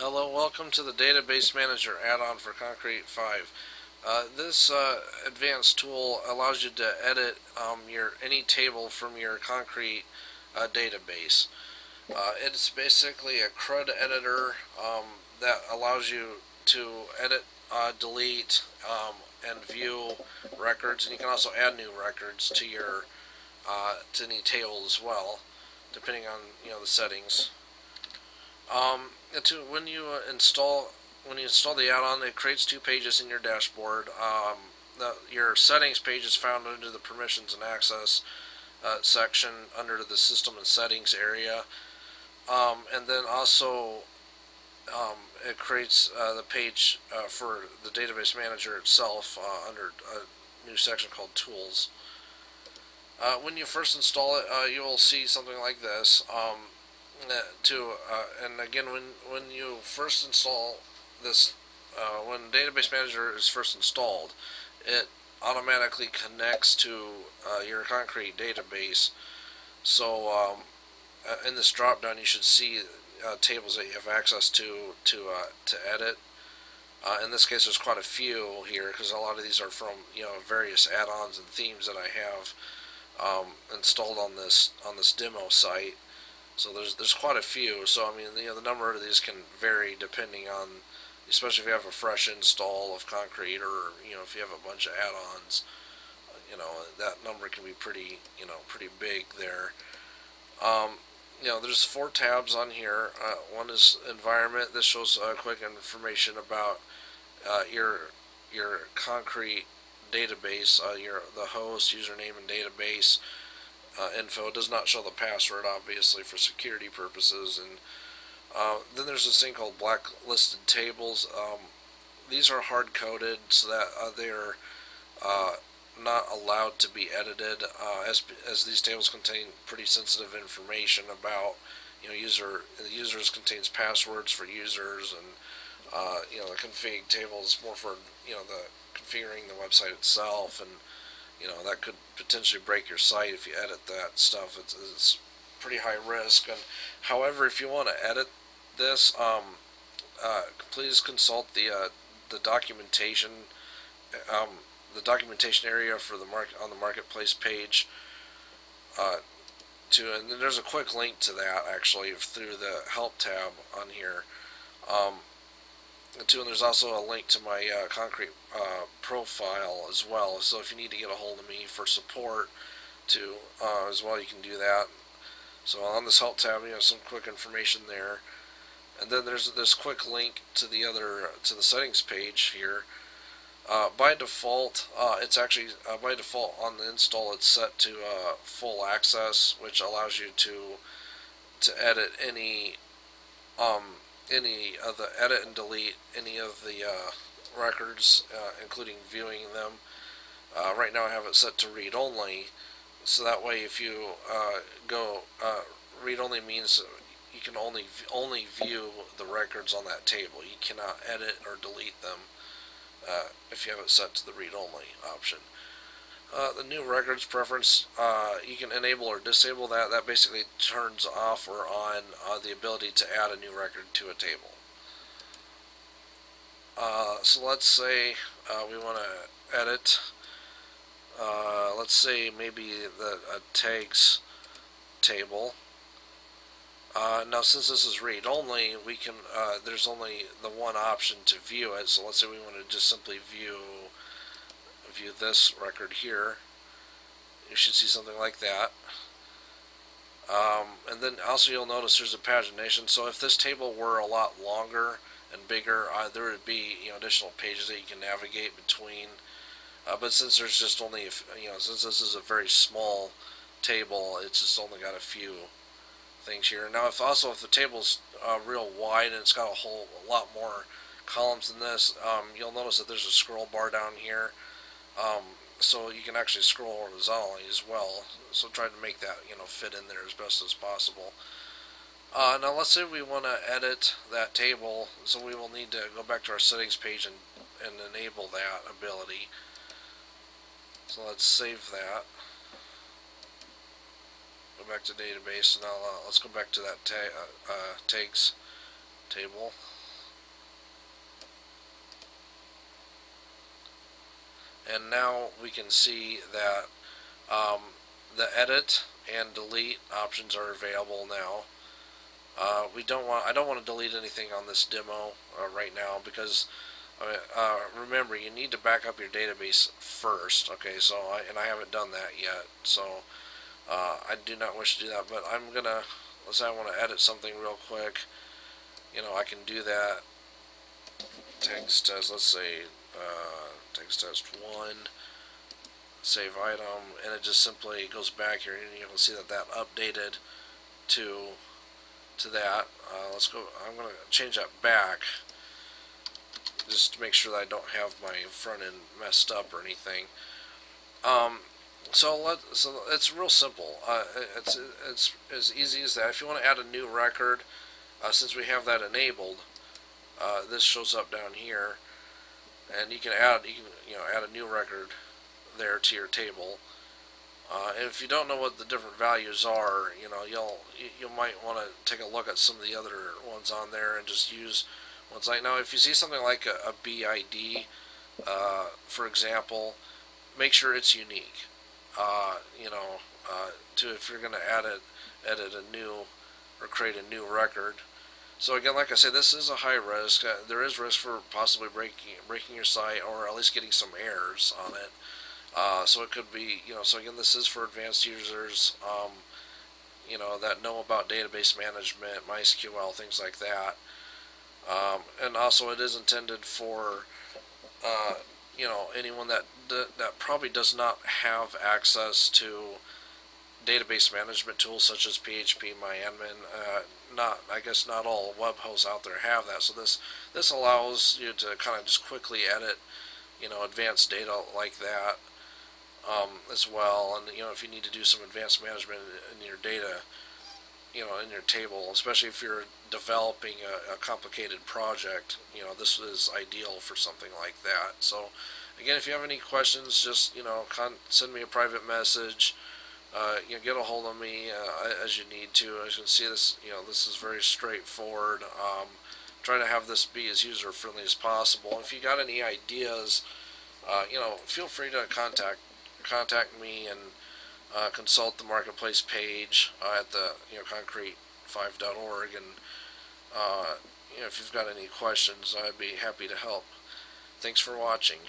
Hello, welcome to the Database Manager add-on for Concrete5. This advanced tool allows you to edit any table from your Concrete database. It's basically a CRUD editor that allows you to edit, delete, and view records, and you can also add new records to your to any table as well, depending on the settings. When you install the add-on, it creates two pages in your dashboard. Your settings page is found under the permissions and access section under the system and settings area, and then also it creates the page for the database manager itself under a new section called tools. When you first install it, you will see something like this. And again, when you first install this, when Database Manager is first installed, it automatically connects to your Concrete database. So in this drop down, you should see tables that you have access to edit. In this case, there's quite a few here because a lot of these are from various add-ons and themes that I have installed on this demo site. So there's quite a few. So I mean, the number of these can vary depending on, especially if you have a fresh install of Concrete, or if you have a bunch of add-ons, that number can be pretty big there. There's 4 tabs on here. One is environment. This shows quick information about your Concrete database, the host, username, and database info. It does not show the password, obviously, for security purposes. And then there's this thing called blacklisted tables. These are hard coded so that they're not allowed to be edited, as these tables contain pretty sensitive information about the users contains passwords for users, and the config table is more for the configuring the website itself, and that could potentially break your site if you edit that stuff. It's pretty high risk. And however, if you want to edit this, please consult the documentation area for on the marketplace page. And then there's a quick link to that actually through the help tab on here. And there's also a link to my Concrete profile as well. So if you need to get a hold of me for support as well, you can do that. So on this help tab, some quick information there. And then there's this quick link to the settings page here. By default, it's actually by default on the install, it's set to full access, which allows you to edit any of the edit and delete any of the records, including viewing them. Right now I have it set to read only, so that way if you go read only means you can only view the records on that table. You cannot edit or delete them if you have it set to the read only option. The new records preference, you can enable or disable that. That basically turns off or on the ability to add a new record to a table. So let's say we want to edit, let's say maybe a tags table. Now since this is read only, we can there's only the one option to view it. So let's say we want to just simply view this record here. You should see something like that. And then also you'll notice there's a pagination. So if this table were a lot longer and bigger, there would be additional pages that you can navigate between. But since there's just only since this is a very small table, it's just only got a few things here. Now if the table's real wide and it's got a lot more columns than this, you'll notice that there's a scroll bar down here. So you can actually scroll horizontally as well. So try to make that fit in there as best as possible. Now let's say we want to edit that table, so we will need to go back to our settings page and enable that ability. So let's save that. Go back to database, and now let's go back to that tags table. and now we can see that the edit and delete options are available now. I don't want to delete anything on this demo right now because remember, you need to back up your database first. Okay, so I haven't done that yet, so I do not wish to do that. But I'm gonna, let's say I want to edit something real quick. I can do that. Text test. Let's say text test 1. Save item, and it just simply goes back here, and you can see that updated to that. Let's go. I'm gonna change that back just to make sure that I don't have my front end messed up or anything. So it's real simple. It's as easy as that. If you want to add a new record, since we have that enabled, this shows up down here, and you can add add a new record there to your table. And if you don't know what the different values are, you might want to take a look at some of the other ones on there and just use ones like, now if you see something like a BID, for example, make sure it's unique. If you're going to edit a new or create a new record. So again, like I said, this is a high risk. There is risk for possibly breaking your site, or at least getting some errors on it. So it could be, so again, this is for advanced users, that know about database management, MySQL, things like that. And also it is intended for, anyone that probably does not have access to database management tools such as PHP, MyAdmin. I guess not all web hosts out there have that. So this allows you to kind of just quickly edit, advanced data like that. As well, and if you need to do some advanced management in your data, in your table, especially if you're developing a complicated project, this is ideal for something like that. So again, if you have any questions, just send me a private message. Get a hold of me as you need to. As you can see, this this is very straightforward. Try to have this be as user friendly as possible. If you got any ideas, feel free to contact me and consult the marketplace page at the concrete5.org, and if you've got any questions, I'd be happy to help. Thanks for watching.